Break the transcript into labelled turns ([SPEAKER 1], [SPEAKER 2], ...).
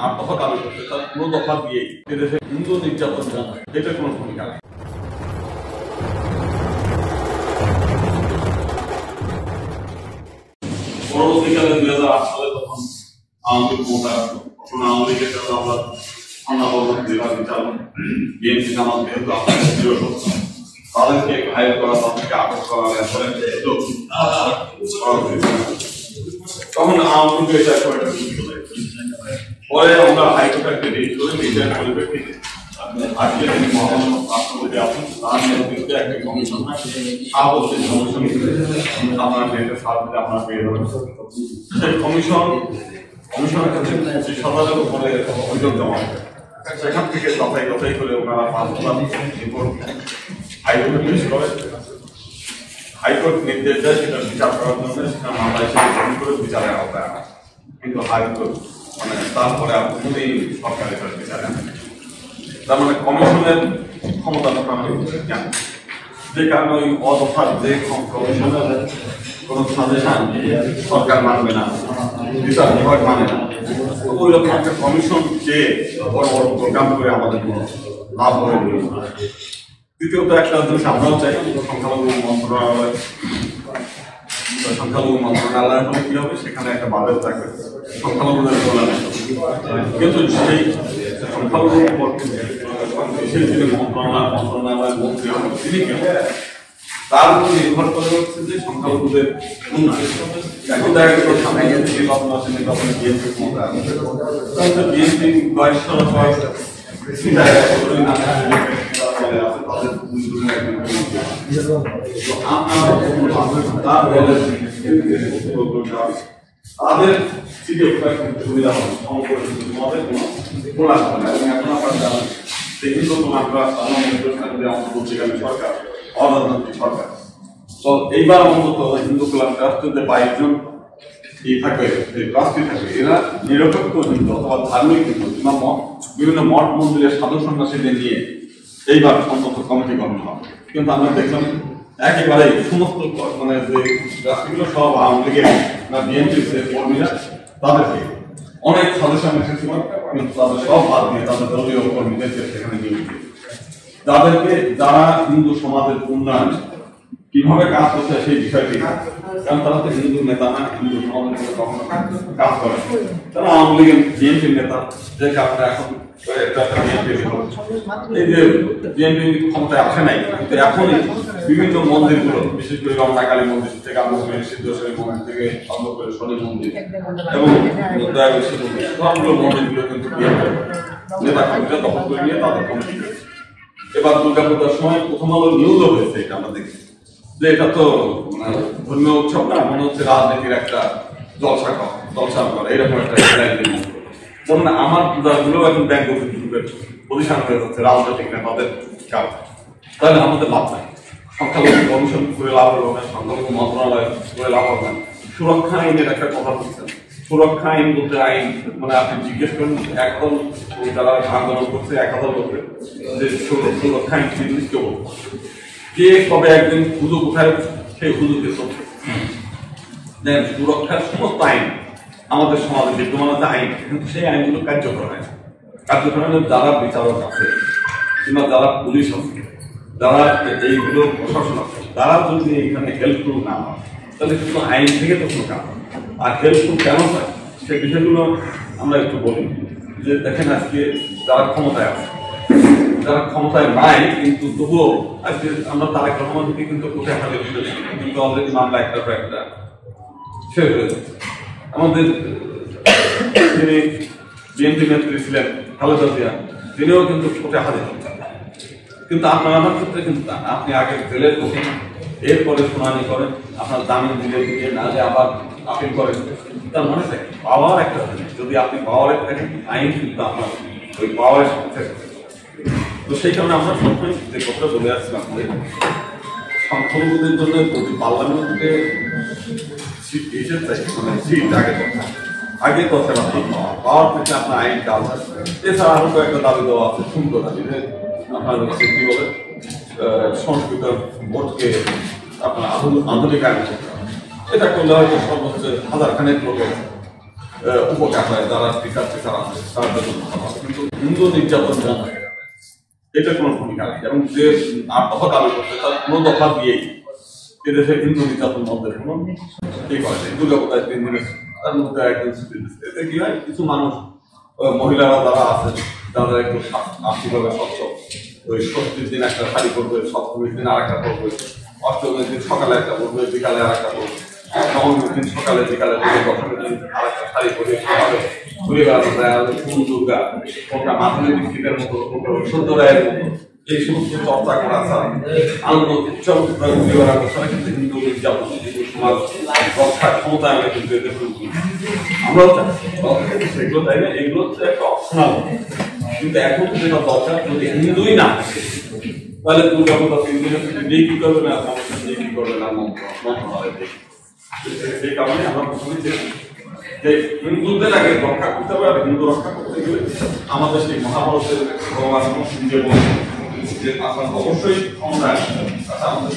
[SPEAKER 1] 8 দফা দাবি করছে, তার পুরো দফা দিয়ে এদেশে হিন্দু নির্যাতন এটা কোনো ভূমিকা নেই। পরবর্তীকালে 2008 সালে তখন আওয়ামী লীগ ক্ষমতায় আসলো, তখন আওয়ামী লীগের সাথে আমরা বিএনপি জামাত যেহেতু তাদেরকে ঘায়েল করা, তাদেরকে আটক করা, তখন আওয়ামী লীগ এটা করে পরে আমরা হাইকোর্টে রিট করে নিজের পরিপ্রেক্ষিতে আজকে তিনি মহামান্য রাষ্ট্রপতি আছেন, তার নেতৃত্বে একটা কমিশন সাবলীল কমিশন আপনার নেটের সার্ভিসে আপনার পেয়ে যাবেন। সেই কমিশনের কাছে 25,000-এর উপরে অভিযোগ জমা হবে। সেখান থেকে যাচাই করে ওনারা 5,000 রিপোর্ট হাইকোর্টে পেশ করে, হাইকোর্ট নির্দেশ দেয় সেটা বিচার করার জন্য, সেটা মামলা হিসেবে করে বিচারের আওতায় আনে। কিন্তু হাইকোর্ট তারপরে আপনি সরকারের বিচারে আনেন। তার মানে কমিশনের ক্ষমতাটা জানেন, যে কারণে ওই অদফার যে কমিশনের কোনো সাজেশন সরকার মানবে না, বিচার বিভাগ মানে না, ওই রকম একটা কমিশন যে বড় বড় প্রোগ্রাম করে আমাদের কোনো লাভ হয়ে গেল। দ্বিতীয়ত একটা জিনিস আমরাও চাই, সংখ্যালঘু মন্ত্রণালয় হলে কি হবে, সেখানে একটা বাজেট থাকবে সংখ্যালঘুদের কল্যাণে, কিন্তু সেই সংখ্যালঘু বিশেষ যিনি মন্ত্রণালয়ের মন্ত্রী হবেন তিনি কি তার উপর নির্ভর করে হচ্ছে যে সংখ্যালঘুদের এখন দেখা গেল সামনে নির্বাচন আছে, নির্বাচনে বিএনপি ক্ষমতা আছে, বিএনপি 22 তাদের সুবিধা হবে তোমাদের কোনো আসবে না। এবং এখন আপনারা জানেন দেখি তো আমরা অন্তর্বর্তীকালীন সরকার অরাজনৈতিক সরকার, তো এইবার অন্তত হিন্দু ক্লাব ট্রাস্টে 22 জন থাকবে, ট্রাস্টি থাকবে, এরা নিরপেক্ষ হিন্দু অথবা ধার্মিক হিন্দু কিংবা বিভিন্ন মঠ মন্দিরের সাধু সন্ন্যাসীদের নিয়ে এইবার অন্তত কমিটি গঠন হবে। কিন্তু আমরা দেখলাম একেবারে সমস্ত মানে যে রাষ্ট্রগুলো সব আওয়ামী লীগের না বিএনপির যে কর্মীরা তাদেরকে অনেক সাজেশন এসেছিল, কিন্তু তাদের সব বাদ দিয়ে তাদের দলীয় কর্মীদেরকে সেখানে নিয়োগ দিয়ে তাদেরকে যারা হিন্দু সমাজের উন্নয়ন কিভাবে কাজ করছে সেই বিষয়টি, কারণ তারা তো হিন্দু নেতা না, হিন্দু সমাজের কখনো কাজ করে, তারা আওয়ামী লীগের বিএনপির নেতা, যে কারণে এখন এই যে বিএনপি ক্ষমতায় আসে নাই, কিন্তু এখনই বিভিন্ন মন্দিরগুলো বিশেষ করে রমনা কালী মন্দির থেকে আরম্ভ করে সিদ্ধেশ্বরী মন্দির থেকে আরম্ভ করে শনি মন্দির এবং সবগুলো মন্দিরগুলো কিন্তু নেতা কর্মীরা দখল করে নিয়ে তাদের কমিটি করেছে। এবার দুর্গাপূজার সময় প্রথম আলো নিউজও হয়েছে, এটা আমরা দেখি যে এটা তো ধর্মীয় উৎসব না, মনে হচ্ছে রাজনীতির একটা জলসা করে এরকম একটা যেমন আমার পূজাগুলো এখন ব্যাংক গ্রুপের পজিশন হয়ে যাচ্ছে রাজনৈতিক নেতাদের কারণে, তাহলে আমাদের লাভ নাই। সংখ্যালঘু কমিশন করে লাভ হবে না, সংখ্যালঘু মন্ত্রণালয় করে লাভ হবে না। সুরক্ষা আইনের একটা কথা বলছেন, সুরক্ষা আইন বলতে আইন মানে আপনি জিজ্ঞেস করেন একদল যারা আন্দোলন করছে 1000 লোকের যে সুরক্ষা আইন জিনিস কেউ কে কবে একদিন হুজু কোথায় সেই হুজুকে চলছে দেখেন, সুরক্ষার সমস্ত আইন আমাদের সমাজে বিদ্যমান আছে আইন, কিন্তু সেই আইনগুলো কার্যকর হয় না। কার্যকর হলে যারা বিচারক আছে কিংবা যারা পুলিশ আছে, যারা এইগুলো প্রশাসন আছে, তারা যদি এখানে হেল্পফুল না হয় তাহলে শুধু আইন থেকে তো কোনো কাজ, আর হেল্পফুল কেন হয় সেই বিষয়গুলো আমরা একটু বলি। যে দেখেন আজকে যারা ক্ষমতায় আছে, যারা ক্ষমতায় নাই কিন্তু তবুও আজকে আমরা তারেক রহমানকে কিন্তু কোথায় হাতে দিতে দেখি, কিন্তু অলরেডি মামলা একটার পর একটা শেষ হয়ে যাচ্ছে। আমাদের যিনি বিএনপি নেত্রী ছিলেন খালেদা জিয়া, তিনিও কিন্তু কোথায় হাতে দিচ্ছেন, কিন্তু আপনার আমার ক্ষেত্রে কিন্তু আপনি আগে জেলের বসেন, এরপরে শুনানি করেন, আপনার জামিন দিলে দিকে না যে আবার আপিল করেন, তার মনে থাকে পাওয়ার একটা জিনিস, যদি আপনি পাওয়ারে থাকেন আইন কিন্তু আপনার ওই পাওয়ারের সাথে। তো সেই কারণে আমরা সবসময় যে কথা বলে আসছিলাম যে সংখ্যালঘুদের জন্য প্রতি পার্লামেন্টে সিট এসে চাই, মানে সিট আগে কথা পাওয়ার থেকে আপনার আইন কাজ আছে। এছাড়া আরো কয়েকটা দাবি দেওয়া আছে, সুন্দর দাবি যে আপনার কি বলে সংস্কৃত বোর্ডকে আপনার আধুনিক আইন করতে হবে, এটা করলে হয়তো সর্বোচ্চ 1000 খানেক লোকের উপকার হয়, যারা টিচার আছে তার জন্য কিন্তু হিন্দু নির্যাতন বন্ধ এটা কোনো ভূমিকা নেই। এবং যে 8 দফা দাবি করছে তার কোনো দফা দিয়েই এদেশে হিন্দু নির্যাতন বন্ধের কোনো ঠিক হয়। দুর্গাপূজায় 3 দিনের তার মধ্যে একদিন ছুটি দিচ্ছে। এতে কি হয়, কিছু মানুষ মহিলারা যারা আছেন যারা একটু আর্থিকভাবে সচ্ছল, ওই ষষ্ঠীর দিন একটা শাড়ি করবে, সপ্তমীর দিন আর একটা করবে, অষ্টমীর দিন সকালে একটা করবে, বিকালে আর একটা করবে, নবমীর দিন সকালে বিকালে দশমীর দিন আর একটা শাড়ি করে ঘুরে বেড়ানো যায়। ফুল দুর্গা কোনটা মাধুরী দীক্ষিতের মতো, কোনটা সত্য রায়ের মতো এই সমস্ত চর্চা করা ছাড়া আনন্দ উৎসব ঘুরে বেড়ানো ছাড়া কিন্তু হিন্দু নির্যাতন সমাজ রক্ষার ক্ষমতায়নে কিন্তু এদের আমরাও সেগুলো তাই না, এগুলো হচ্ছে একটা অপশনাল। কিন্তু এখন যেটা দরকার, যদি হিন্দুই না তাহলে দুর্গাপূজা 3 দিনের ছুটি দিয়ে কি করবে না, দিয়ে কি করবে না মন্ত্রণালয় দিয়ে। সেই কারণে আমরা প্রথমে যে হিন্দুদের আগে রক্ষা করতে হবে, আর হিন্দু রক্ষা করতে গেলে আমাদের সেই মহাভারতের ভগবান যে অবশ্যই ক্ষমতা আমাদের